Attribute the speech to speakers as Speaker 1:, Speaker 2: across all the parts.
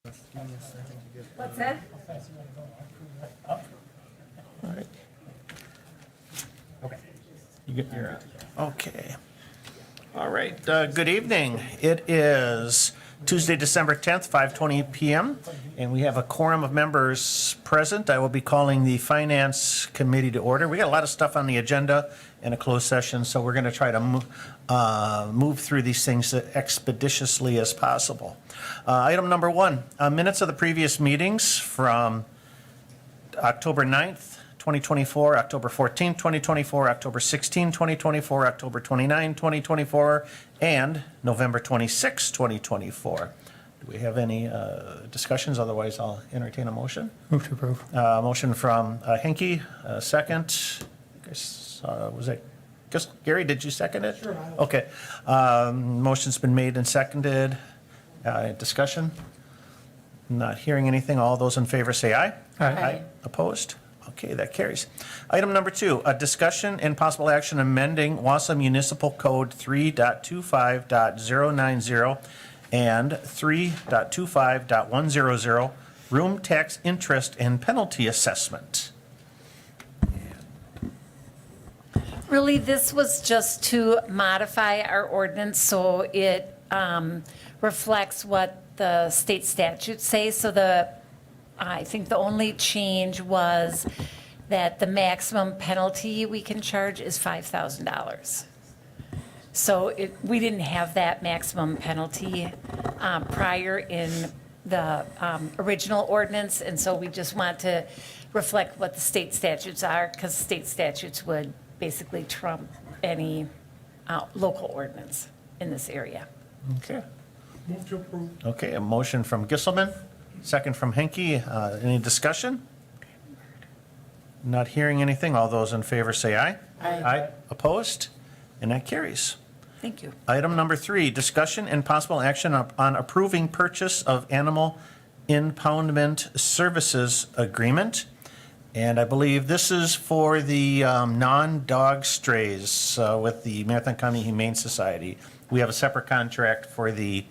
Speaker 1: What's that?
Speaker 2: All right.
Speaker 3: Okay.
Speaker 2: You get your, okay. All right, good evening. It is Tuesday, December 10th, 5:20 PM, and we have a quorum of members present. I will be calling the Finance Committee to order. We got a lot of stuff on the agenda in a closed session, so we're going to try to move through these things as expeditiously as possible. Item number one, minutes of the previous meetings from October 9th, 2024, October 14th, 2024, October 16th, 2024, October 29th, 2024, and November 26th, 2024. Do we have any discussions? Otherwise, I'll entertain a motion.
Speaker 3: Move to approve.
Speaker 2: Motion from Henke, second. I guess, was it, just Gary, did you second it?
Speaker 4: Sure.
Speaker 2: Okay. Motion's been made and seconded. Discussion? Not hearing anything. All those in favor say aye.
Speaker 3: Aye.
Speaker 2: Opposed? Okay, that carries. Item number two, a discussion and possible action amending Wausau Municipal Code 3.25.090 and 3.25.100, room tax interest and penalty assessment.
Speaker 1: Really, this was just to modify our ordinance so it reflects what the state statutes say. So I think the only change was that the maximum penalty we can charge is $5,000. So we didn't have that maximum penalty prior in the original ordinance, and so we just want to reflect what the state statutes are, because state statutes would basically trump any local ordinance in this area.
Speaker 2: Okay.
Speaker 4: Move to approve.
Speaker 2: Okay, a motion from Gisselman, second from Henke. Any discussion? Not hearing anything. All those in favor say aye.
Speaker 1: Aye.
Speaker 2: Opposed? And that carries.
Speaker 1: Thank you.
Speaker 2: Item number three, discussion and possible action on approving purchase of animal impoundment services agreement. And I believe this is for the non-dog strays with the Marathon County Humane Society. We have a separate contract for the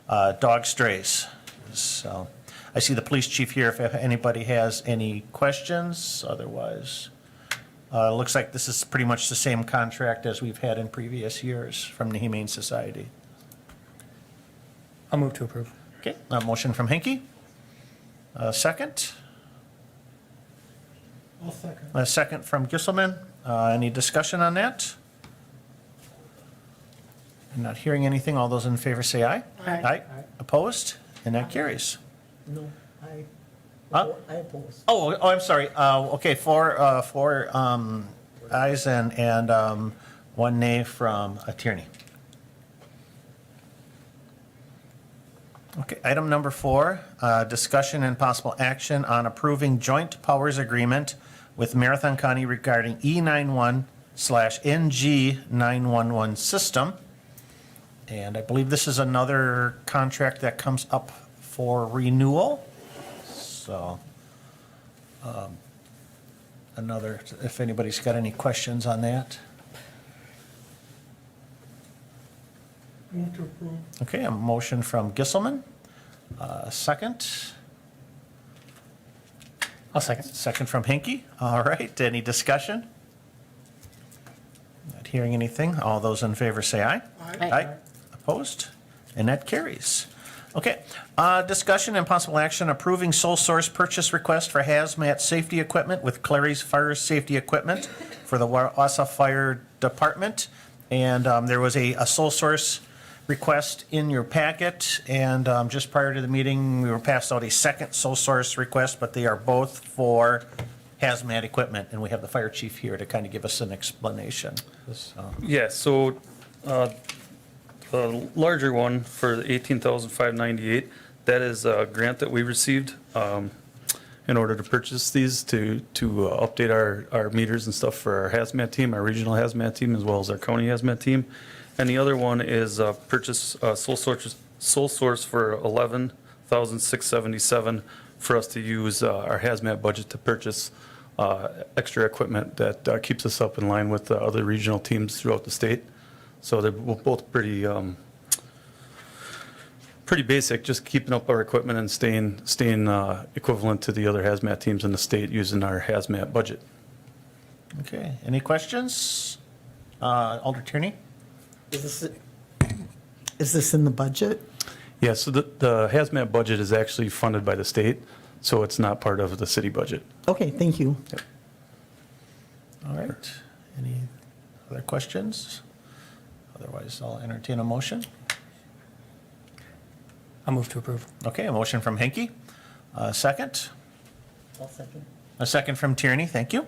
Speaker 2: dog strays. So I see the police chief here if anybody has any questions. Otherwise, looks like this is pretty much the same contract as we've had in previous years from the Humane Society.
Speaker 3: I'll move to approve.
Speaker 2: Okay, a motion from Henke. Second.
Speaker 4: I'll second.
Speaker 2: A second from Gisselman. Any discussion on that? I'm not hearing anything. All those in favor say aye.
Speaker 1: Aye.
Speaker 2: Opposed? And that carries.
Speaker 4: No, I oppose.
Speaker 2: Oh, I'm sorry. Okay, four ayes and one nay from Tierney. Okay, item number four, discussion and possible action on approving joint powers agreement with Marathon County regarding E91/NG911 system. And I believe this is another contract that comes up for renewal. So, if anybody's got any questions on that.
Speaker 4: Move to approve.
Speaker 2: Okay, a motion from Gisselman. Second.
Speaker 3: I'll second.
Speaker 2: Second from Henke. All right, any discussion? Not hearing anything. All those in favor say aye.
Speaker 1: Aye.
Speaker 2: Opposed? And that carries. Okay, discussion and possible action approving sole source purchase request for hazmat safety equipment with Clary's Fire Safety Equipment for the Wausau Fire Department. And there was a sole source request in your packet, and just prior to the meeting, we were passed out a second sole source request, but they are both for hazmat equipment, and we have the fire chief here to kind of give us an explanation. So,
Speaker 5: Yeah, so the larger one for the 18,598, that is a grant that we received in order to purchase these to update our meters and stuff for our hazmat team, our regional hazmat team, as well as our county hazmat team. And the other one is purchase sole source for 11,677 for us to use our hazmat budget to purchase extra equipment that keeps us up in line with the other regional teams throughout the state. So they're both pretty pretty basic, just keeping up our equipment and staying equivalent to the other hazmat teams in the state using our hazmat budget.
Speaker 2: Okay, any questions? Alder Tierney?
Speaker 4: Is this in the budget?
Speaker 5: Yeah, so the hazmat budget is actually funded by the state, so it's not part of the city budget.
Speaker 4: Okay, thank you.
Speaker 2: All right, any other questions? Otherwise, I'll entertain a motion.
Speaker 3: I'll move to approve.
Speaker 2: Okay, a motion from Henke. Second?
Speaker 4: I'll second.
Speaker 2: A second from Tierney, thank you.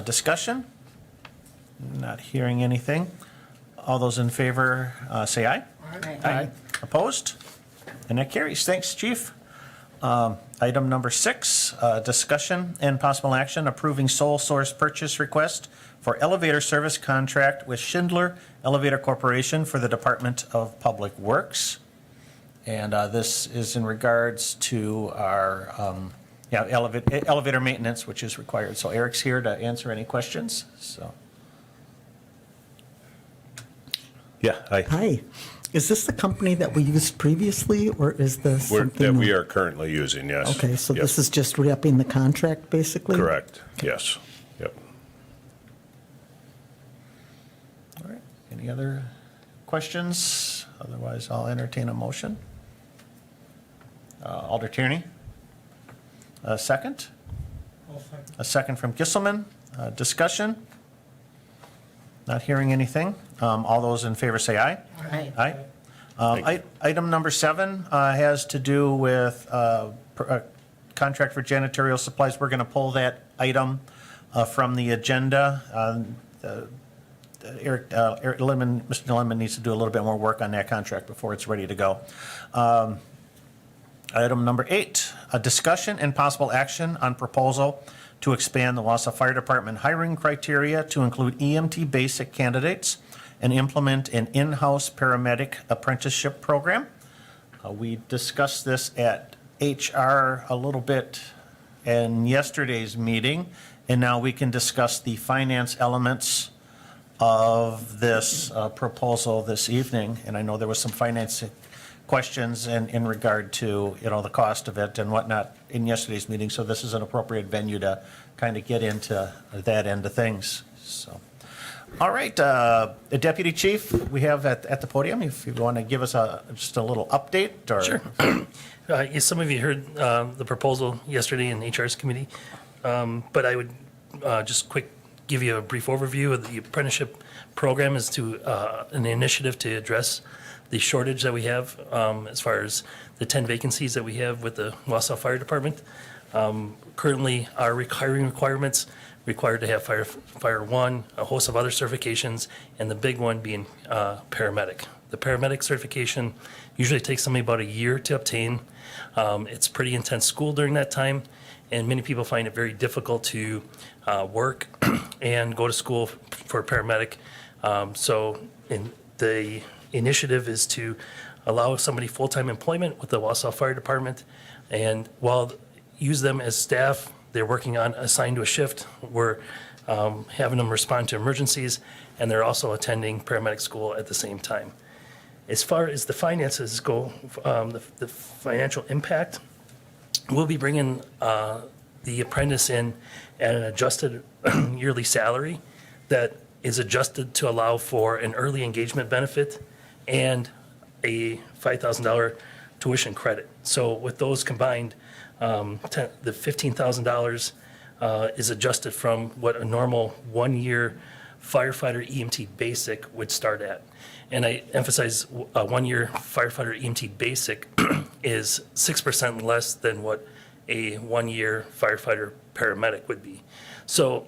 Speaker 2: Discussion? Not hearing anything. All those in favor, say aye. Aye. Opposed? And that carries. Thanks, Chief. Item number 6, discussion and possible action approving sole source purchase request for elevator service contract with Schindler Elevator Corporation for the Department of Public Works. And this is in regards to our elevator maintenance, which is required. So Eric's here to answer any questions, so.
Speaker 6: Yeah,
Speaker 4: Hi. Is this the company that we used previously, or is this something?
Speaker 6: that we
Speaker 4: new?
Speaker 6: are currently using, yes.
Speaker 4: Okay, so
Speaker 6: Yep.
Speaker 4: this is just re-upping the contract, basically?
Speaker 6: Correct, yes, yep.
Speaker 2: All right, any other questions? Otherwise, I'll entertain a motion. Alder Tierney? A second?
Speaker 4: I'll second.
Speaker 2: A second from Gisselman. Discussion? Not hearing anything. All those in favor say aye.
Speaker 1: Aye.
Speaker 2: Aye. Item number 7 has to do with contract for janitorial supplies. We're going to pull that item from the agenda. Eric Lemon, Mr. Lemon needs to do a little bit more work on that contract before it's ready to go. Item number 8, a discussion and possible action on proposal to expand the Wausau Fire Department hiring criteria to include EMT basic candidates and implement an in-house paramedic apprenticeship program. We discussed this at HR a little bit in yesterday's meeting, and now we can discuss the finance elements of this proposal this evening. And I know there was some finance questions in regard to, the cost of it and whatnot in yesterday's meeting. So this is an appropriate venue to kind of get into that end of things. So, all right, Deputy Chief, we have at the podium, if you want to give us just a little update or.
Speaker 3: Sure. Yes, some of you heard the proposal yesterday in HR's committee, but I would just give you a brief overview of the apprenticeship program is to an initiative to address the shortage that we have as far as the 10 vacancies that we have with the Wausau Fire Department. Currently, our hiring requirements required to have Fire 1, a host of other certifications, and the big one being paramedic. The paramedic certification usually takes somebody about a year to obtain. It's pretty intense school during that time, and many people find it very difficult to work and go to school for paramedic. So the initiative is to allow somebody full-time employment with the Wausau Fire Department, and while use them as staff, they're working on assigned to a shift. We're having them respond to emergencies, and they're also attending paramedic school at the same time. As far as the finances go, the financial impact, we'll be bringing the apprentice in at an adjusted yearly salary that is adjusted to allow for an early engagement benefit and a $5,000 tuition credit. So with those combined, the $15,000 is adjusted from what a normal one-year firefighter EMT basic would start at. And I emphasize a one-year firefighter EMT basic is 6% less than what a one-year firefighter paramedic would be. So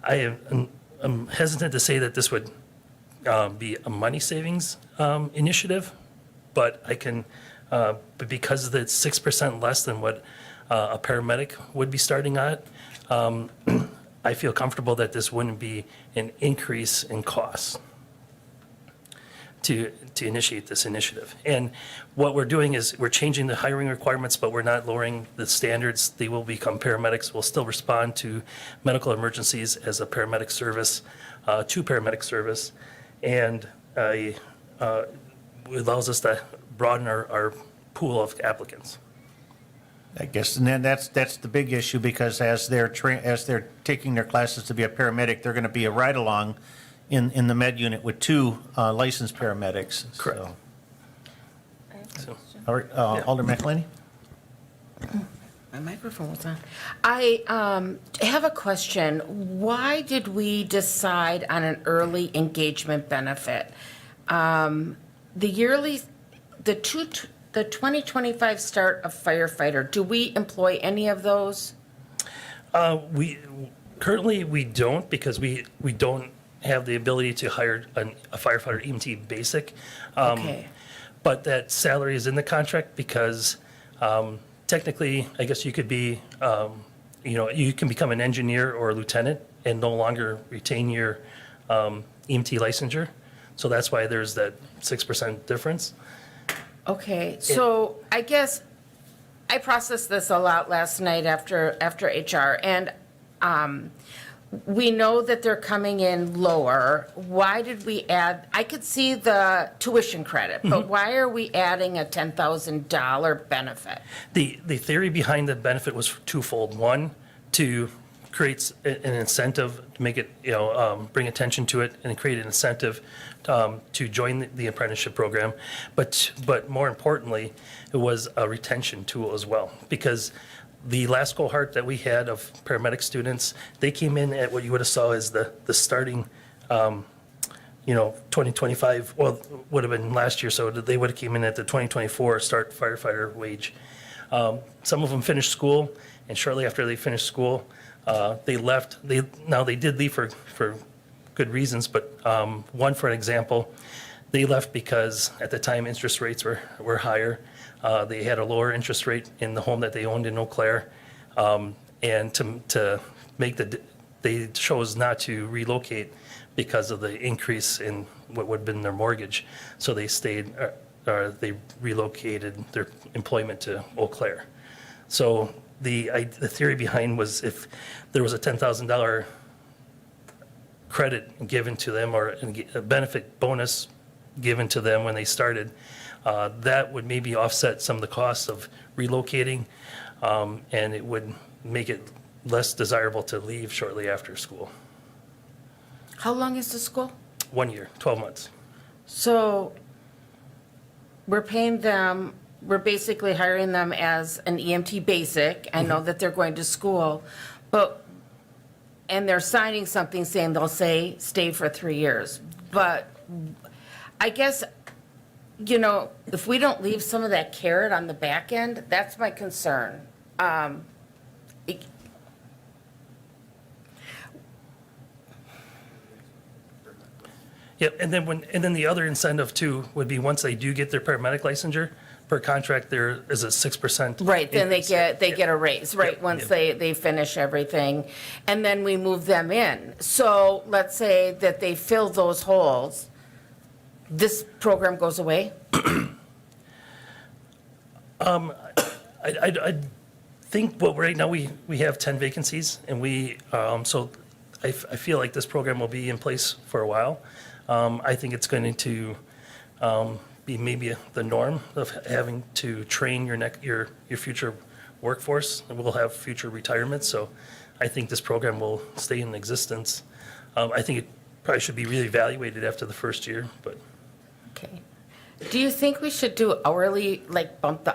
Speaker 3: I'm hesitant to say that this would be a money savings initiative, but I can, but because it's 6% less than what a paramedic would be starting at, I feel comfortable that this wouldn't be an increase in costs to initiate this initiative. And what we're doing is we're changing the hiring requirements, but we're not lowering the standards. They will become paramedics. We'll still respond to medical emergencies as a paramedic service, to paramedic service. And allows us to broaden our pool of applicants.
Speaker 2: I guess, and then that's the big issue, because as they're taking their classes to be a paramedic, they're going to be a ride-along in the med unit with two licensed paramedics.
Speaker 3: Correct.
Speaker 2: So.
Speaker 3: So,
Speaker 2: All right, Alderman McElhaney?
Speaker 7: My microphone was on. I have a question. Why did we decide on an early engagement benefit? The 2025 start of firefighter, do we employ any of those?
Speaker 3: we currently we don't, because we don't have the ability to hire a firefighter EMT basic.
Speaker 7: Okay.
Speaker 3: But that salary is in the contract because technically, I guess you could be, you can become an engineer or a lieutenant and no longer retain your EMT licensure. So that's why there's that 6% difference.
Speaker 7: Okay, so I guess I processed this a lot last night after HR, and we know that they're coming in lower. Why did we add, I could see the tuition credit, but why are we adding a $10,000 benefit?
Speaker 3: The theory behind the benefit was twofold. One, to create an incentive to make it, bring attention to it and create an incentive to join the apprenticeship program. But more importantly, it was a retention tool as well, because the last cohort that we had of paramedic students, they came in at what you would have saw as the starting, 2025, well, would have been last year, so they would have came in at the 2024 start firefighter wage. Some of them finished school, and shortly after they finished school, they left. They did leave for good reasons, but one, for an example, they left because at the time interest rates were higher. They had a lower interest rate in the home that they owned in Eau Claire, and to make they chose not to relocate because of the increase in what would have been their mortgage. So they stayed, or they relocated their employment to Eau Claire. So the theory behind was if there was a $10,000 credit given to them, or a benefit bonus given to them when they started, that would maybe offset some of the costs of relocating, and it would make it less desirable to leave shortly after school.
Speaker 7: How long is the school?
Speaker 3: 1 year, 12 months.
Speaker 7: So we're paying them, we're basically hiring them as an EMT basic. I know that they're going to school, and they're signing something saying they'll stay for 3 years. But I guess, if we don't leave some of that carrot on the back end, that's my concern.
Speaker 3: Yep, and then the other incentive too would be once they do get their paramedic licensure, per contract, there is a 6%.
Speaker 7: Right, then they
Speaker 3: increase.
Speaker 7: get a raise, right,
Speaker 3: Yep,
Speaker 7: once
Speaker 3: yep.
Speaker 7: they finish everything, and then we move them in. So let's say that they fill those holes, this program goes away?
Speaker 3: I think, well, right now we have 10 vacancies, and so I feel like this program will be in place for a while. I think it's going to be maybe the norm of having to train your future workforce, and we'll have future retirements. So I think this program will stay in existence. I think it probably should be reevaluated after the first year, but.
Speaker 7: Okay. Do you think we should do hourly, like bump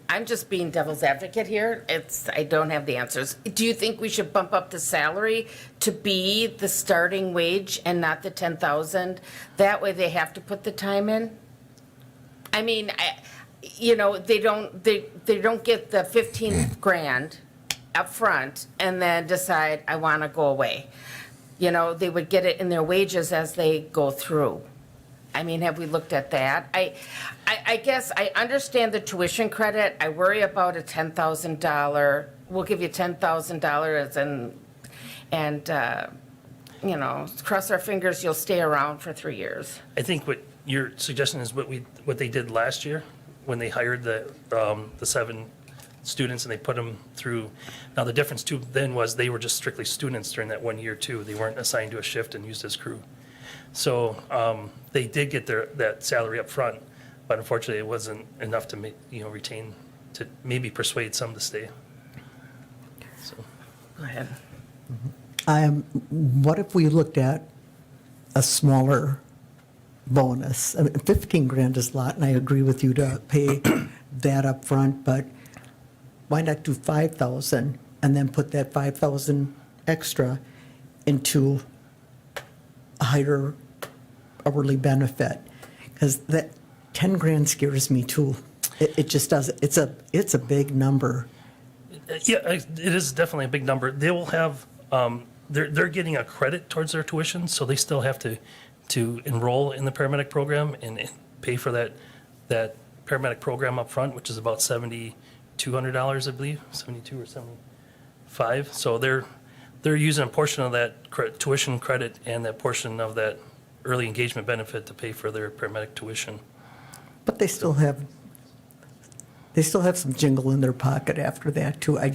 Speaker 7: I'm just being devil's advocate here. I don't have the answers. Do you think we should bump up the salary to be the starting wage and not the 10,000? That way they have to put the time in? I mean, they don't get the 15 grand up front and then decide, I want to go away. They would get it in their wages as they go through. I mean, have we looked at that? I guess I understand the tuition credit. I worry about a $10,000. We'll give you $10,000 and cross our fingers you'll stay around for 3 years.
Speaker 3: I think what your suggestion is what they did last year when they hired the 7 students and they put them through. Now, the difference too then was they were just strictly students during that 1 year too. They weren't assigned to a shift and used as crew. So they did get that salary up front, but unfortunately, it wasn't enough to make, retain, to maybe persuade some to stay. So,
Speaker 7: Go ahead.
Speaker 4: What if we looked at a smaller bonus? I mean, 15 grand is a lot, and I agree with you to pay that up front, but why not do 5,000 and then put that 5,000 extra into a higher hourly benefit? Because that 10 grand scares me too. It just does. It's a big number.
Speaker 3: yeah, it is definitely a big number. They will have, they're getting a credit towards their tuition, so they still have to enroll in the paramedic program and pay for that paramedic program up front, which is about $7,200, I believe, 72 or 75. So they're using a portion of that tuition credit and that portion of that early engagement benefit to pay for their paramedic tuition.
Speaker 4: But they still have some jingle in their pocket after that too. I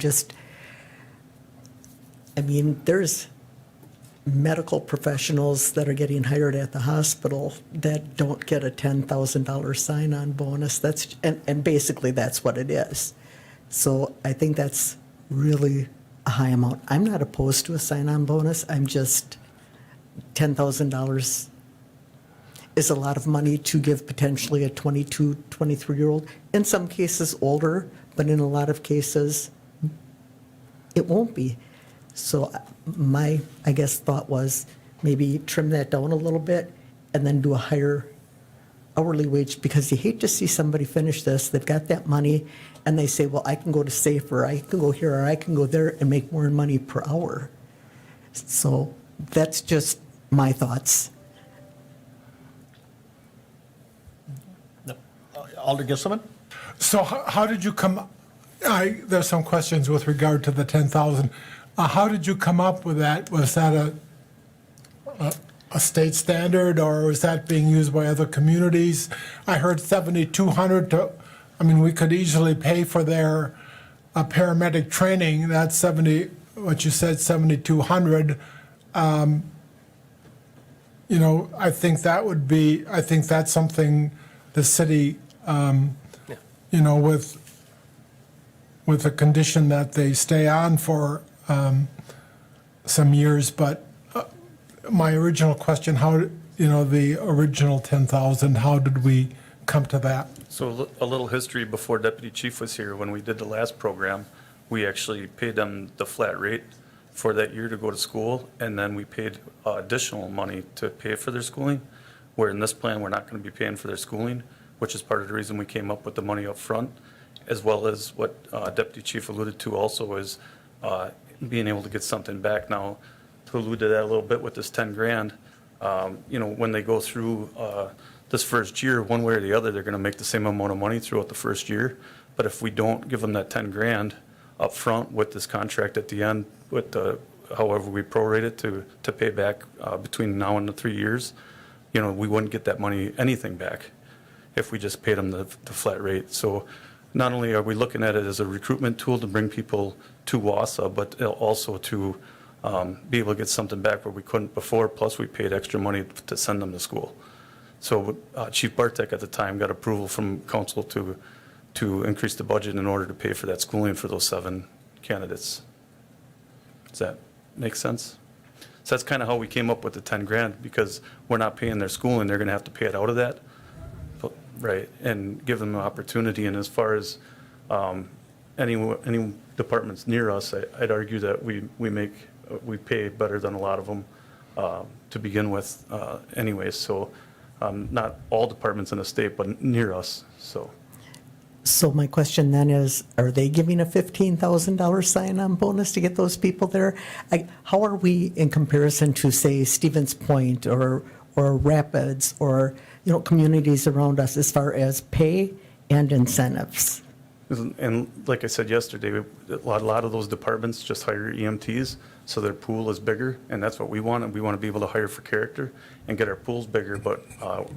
Speaker 4: mean, there's medical professionals that are getting hired at the hospital that don't get a $10,000 sign-on bonus. And basically that's what it is. So I think that's really a high amount. I'm not opposed to a sign-on bonus. I'm just, $10,000 is a lot of money to give potentially a 22, 23-year-old, in some cases older, but in a lot of cases, it won't be. So my, I guess, thought was maybe trim that down a little bit and then do a higher hourly wage, because you hate to see somebody finish this, they've got that money, and they say, well, I can go to Safer, I can go here, or I can go there and make more money per hour. So that's just my thoughts.
Speaker 2: Alder Gisselman?
Speaker 8: So how did you come, there's some questions with regard to the 10,000. How did you come up with that? Was that a state standard, or was that being used by other communities? I heard 7,200 to, I mean, we could easily pay for their paramedic training. That's 70, what you said, 7,200. You know, I think that's something the city, you know, with a condition that they stay on for some years. But my original question, the original 10,000, how did we come to that?
Speaker 5: So a little history before Deputy Chief was here, when we did the last program, we actually paid them the flat rate for that year to go to school, and then we paid additional money to pay for their schooling, where in this plan, we're not going to be paying for their schooling, which is part of the reason we came up with the money up front, as well as what Deputy Chief alluded to also is being able to get something back. Now, to allude to that a little bit with this 10 grand, you know, when they go through this first year, one way or the other, they're going to make the same amount of money throughout the first year. But if we don't give them that 10 grand up front with this contract at the end, with however we prorate it to pay back between now and the 3 years, you know, we wouldn't get that money, anything back, if we just paid them the flat rate. So not only are we looking at it as a recruitment tool to bring people to Wausau, but also to be able to get something back where we couldn't before, plus we paid extra money to send them to school. So Chief Bartek at the time got approval from council to increase the budget in order to pay for that schooling for those 7 candidates. Does that make sense? So that's kind of how we came up with the 10 grand, because we're not paying their schooling, they're going to have to pay it out of that. Right, and give them an opportunity. And as far as any departments near us, I'd argue that we pay better than a lot of them to begin with anyways. So not all departments in the state, but near us, so.
Speaker 4: So my question then is, are they giving a $15,000 sign-on bonus to get those people there? How are we in comparison to, say, Stevens Point or Rapids or, you know, communities around us as far as pay and incentives?
Speaker 5: And like I said yesterday, a lot of those departments just hire EMTs, so their pool is bigger, and that's what we want. And we want to be able to hire for character and get our pools bigger. But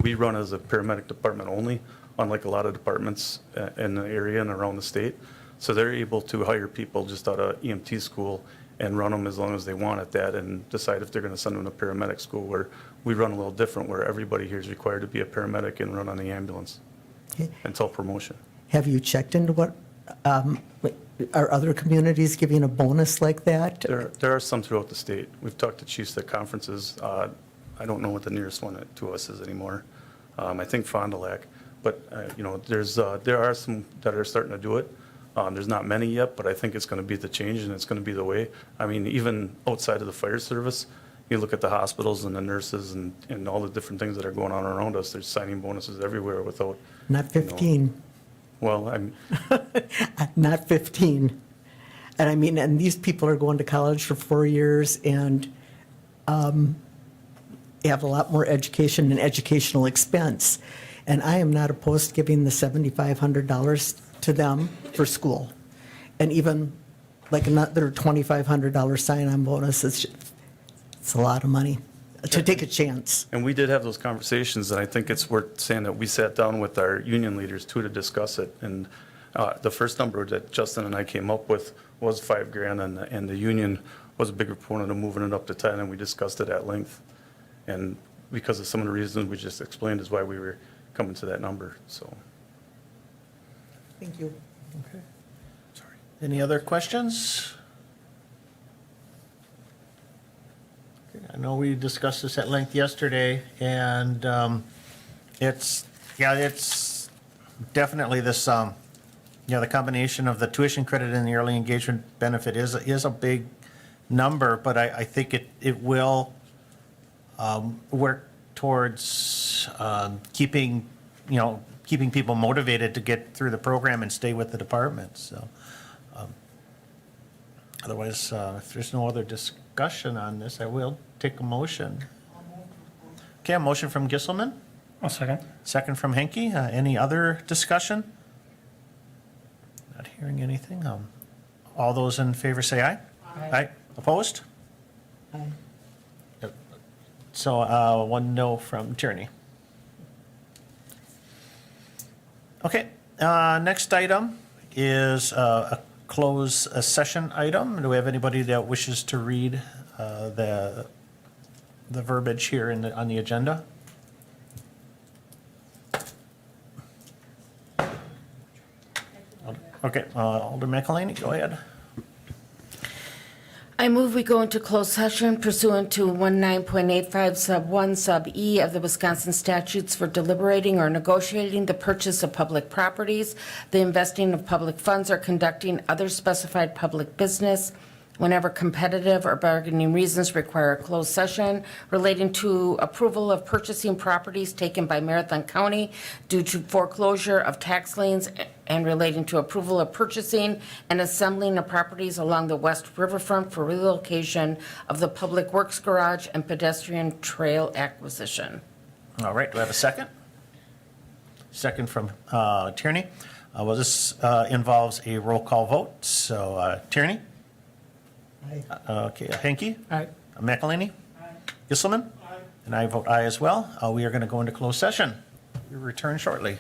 Speaker 5: we run as a paramedic department only, unlike a lot of departments in the area and around the state. So they're able to hire people just out of EMT school and run them as long as they want at that, and decide if they're going to send them to paramedic school, where we run a little different, where everybody here is required to be a paramedic and run on the ambulance. until promotion.
Speaker 4: Have you checked into what, are other communities giving a bonus like that?
Speaker 5: There are some throughout the state. We've talked to chiefs at conferences. I don't know what the nearest one to us is anymore. I think Fond du Lac. But, you know, there are some that are starting to do it. There's not many yet, but I think it's going to be the change and it's going to be the way. I mean, even outside of the fire service, you look at the hospitals and the nurses and all the different things that are going on around us. There's signing bonuses everywhere without.
Speaker 4: Not 15.
Speaker 5: Well, I'm,
Speaker 4: Not 15. And I mean, and these people are going to college for 4 years and have a lot more education and educational expense. And I am not opposed to giving the $7,500 to them for school. And even like another $2,500 sign-on bonus, it's a lot of money to take a chance.
Speaker 5: and we did have those conversations, and I think it's worth saying that we sat down with our union leaders too to discuss it. And the first number that Justin and I came up with was $5,000, and the union was a big proponent of moving it up to 10, and we discussed it at length. And because of some of the reasons we just explained is why we were coming to that number, so.
Speaker 4: Thank you.
Speaker 2: Any other questions? Okay, I know we discussed this at length yesterday, and it's definitely this, the combination of the tuition credit and the early engagement benefit is a big number, but I think it will work towards keeping people motivated to get through the program and stay with the department, so. Otherwise, if there's no other discussion on this, I will take a motion. Okay, a motion from Gisselman,
Speaker 3: I'll second.
Speaker 2: second from Henke. Any other discussion? Not hearing anything. All those in favor say aye. Aye. Opposed?
Speaker 4: Aye.
Speaker 2: So one no from Tierney. Okay, next item is a close session item. Do we have anybody that wishes to read the verbiage here on the agenda? Okay, Alder McElhaney, go ahead.
Speaker 7: I move we go into closed session pursuant to 19.85 sub 1 sub E of the Wisconsin statutes for deliberating or negotiating the purchase of public properties, the investing of public funds, or conducting other specified public business whenever competitive or bargaining reasons require a closed session relating to approval of purchasing properties taken by Marathon County due to foreclosure of tax liens and relating to approval of purchasing and assembling of properties along the West Riverfront for relocation of the Public Works Garage and pedestrian trail acquisition.
Speaker 2: All right, do I have a second? Second from Tierney. Well, this involves a roll call vote, so Tierney?
Speaker 4: Aye.
Speaker 2: Okay, Henke?
Speaker 8: Aye.
Speaker 2: McElhaney? Gisselman? And I vote aye as well. We are going to go into closed session. We return shortly.